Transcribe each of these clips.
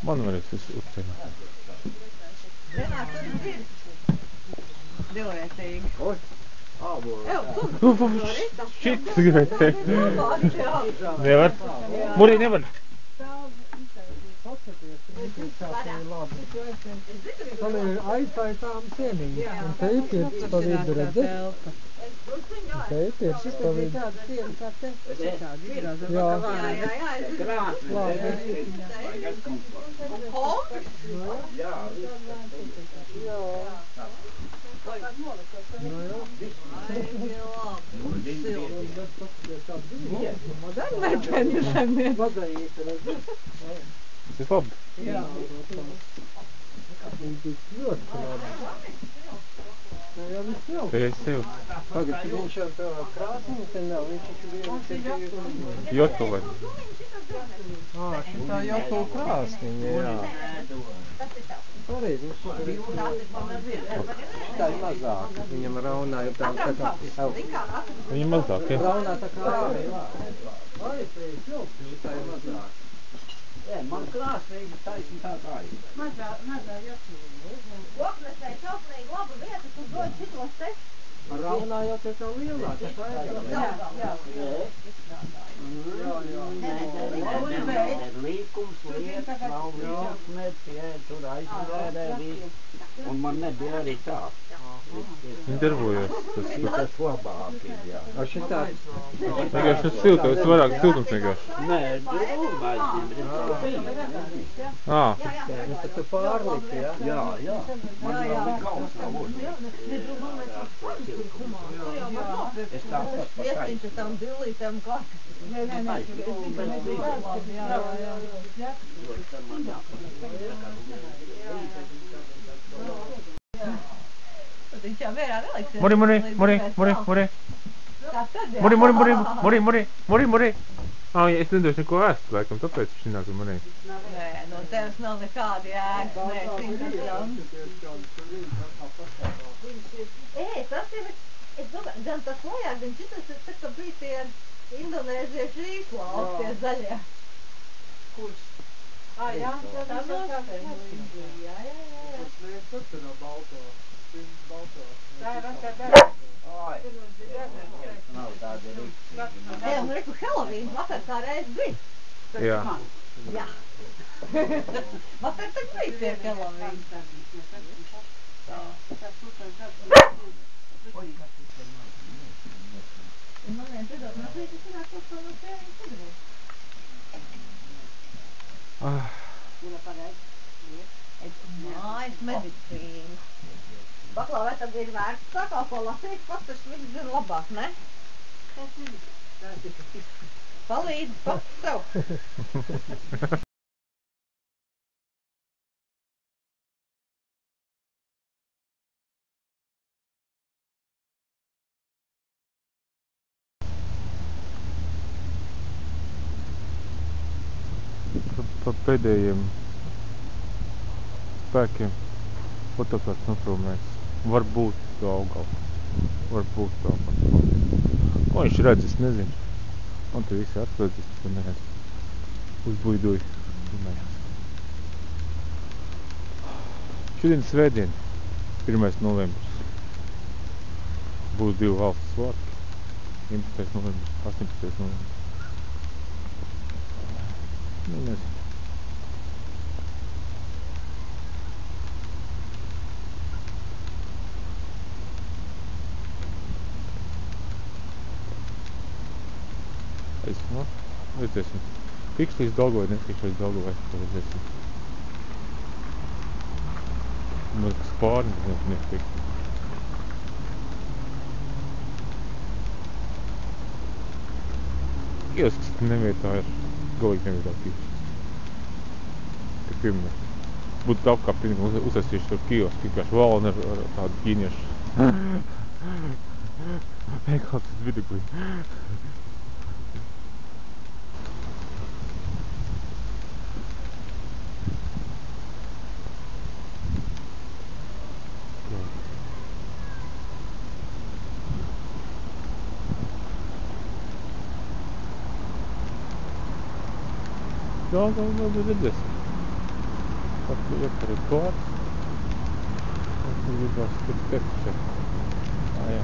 Man var es uzceļā. Vienā tur ir divvietīgi. Oi, ābolu. Šit gribēju teikt. Nevar? Muri nevar. Tam ir aiztaisām sieniņi. Un te ir pirts pa vidu, redzi? Un te ir pirts pa vidu. Jā. Tas ir labi. Jā. Ļoti labi. Jā, viss jau. Te es tev. Pagad, viņš jau tev krāsni, te nav, viņš jau Jotuvē. Šitā jotu krāsniņa, jā. Pareizi, viņš tā ir mazāk. Viņam raunā ir tā kā Viņa mazāk, ja? raunā tā kā ārī. Tā ir mazāk. Man krāsnīgi taisni tā kā ir. Mazā jotu. Oknesē šausmīgi laba vieta, kur dod šitos te. Raunā jau te tā lielā, tā kā ir. Līkums, lietas, nav visapmets, tur aizvērē viss. Un man nebija arī tā. Viņa darbojās. Tas labāk ir, jā. A šitā? Vienkārši tas siltums, vairāk siltums vienkārši. Nē, Viņš tad tu pārliki, jā? Jā. Man jau bija kauns nav Es tā pat Iestiņš ar tām dillītēm klakas. Viņš jau vērā neliksies. Muri. Es nedošu neko ēst, laikam, tāpēc viņš nāk ar manī. Nē, no tevis nav nekādi ēst, nē, 100%. Tas ir, es domāju, gan tas lojā, gan šitas ir tā, ka bija tie indonēziešu īslauki, tie zaļie. Kurš? Jā, tas ir jā. Tas ir no balto. Tā ir Nav tādi rīks. un reku Halloween, vakar kā reiz bija. Jā. Jā. Vakar tak bija pie Halloween. Un man vien pridot, man liekas, tas ir kaut ko no tēviņa padarīt. Mājas medicīna. Baklā, vai tad ir vērts tā kā ko lasīt, pats tas viss zina labāk, ne? Palīdz pats sev. Pa pēdējiem spēkiem fotoplats noprūmēs. Varbūt Daugava. Ko viņš redz, es nezinu. Man te visi atslēdz, es to neredzu. Uzbuidoju. Šodien svētdien, 1. novembris. Būs 2 valsts svētki. 11. novembris, 18. novembris. Nezinu. Redzēsim. Tiks līdz Daugavai, netiks līdz Daugavai, to redzēsim. Man kas pārni, netiks. Kiosks nevietā ir, galīgi nevietā kiosks. Te pieminēt. Būtu apkārt uzsasījuši tur kiosku, vienkārši valni ar tādu ķīniešu. Vienkārši tas viduklī. Jā, redzēsim. Отъехали плац. Видос текстче. А я.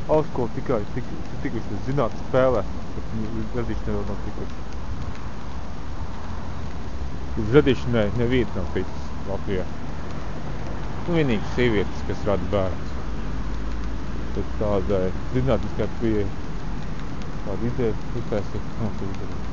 Augstskola tikai tikuši zinātnes spēlēs, bet viņi radīšanai vēl nav tikuši. Uz radīšanai neviena nav ticis Latvijā. Vienīgi sievietes, kas rada bērns. Tad tādai zinātniskai pieeja, tāda ideja uztaisīt, nav tu izdarīt.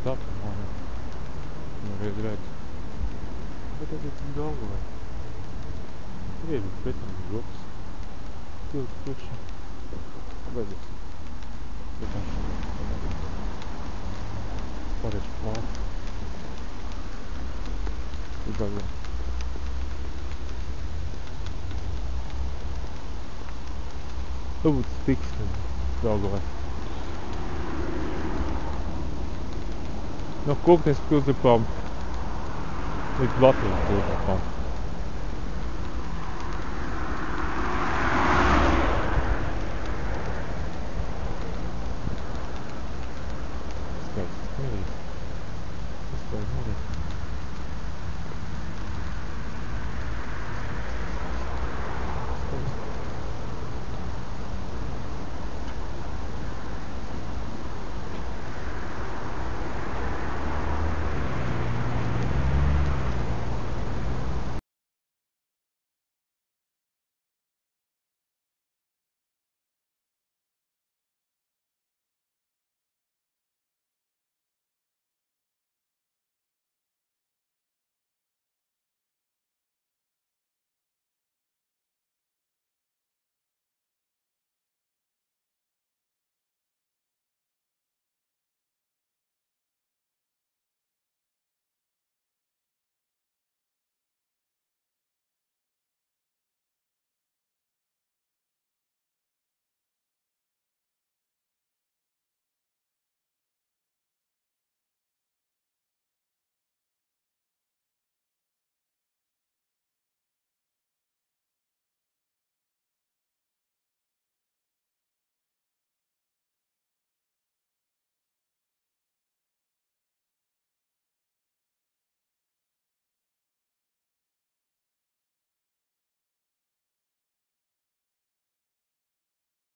Stop, nereiz redz. Bet tas ir cik daudz, vai? Grieži uz pēcam uz rokas. Tilts priekšā. Beidzies. Pēcam. Pārēšu plāt. Izbāgā. Varbūt stiks daudz, vai? No Koknes pilsētām līdz Latvijas pilsētām.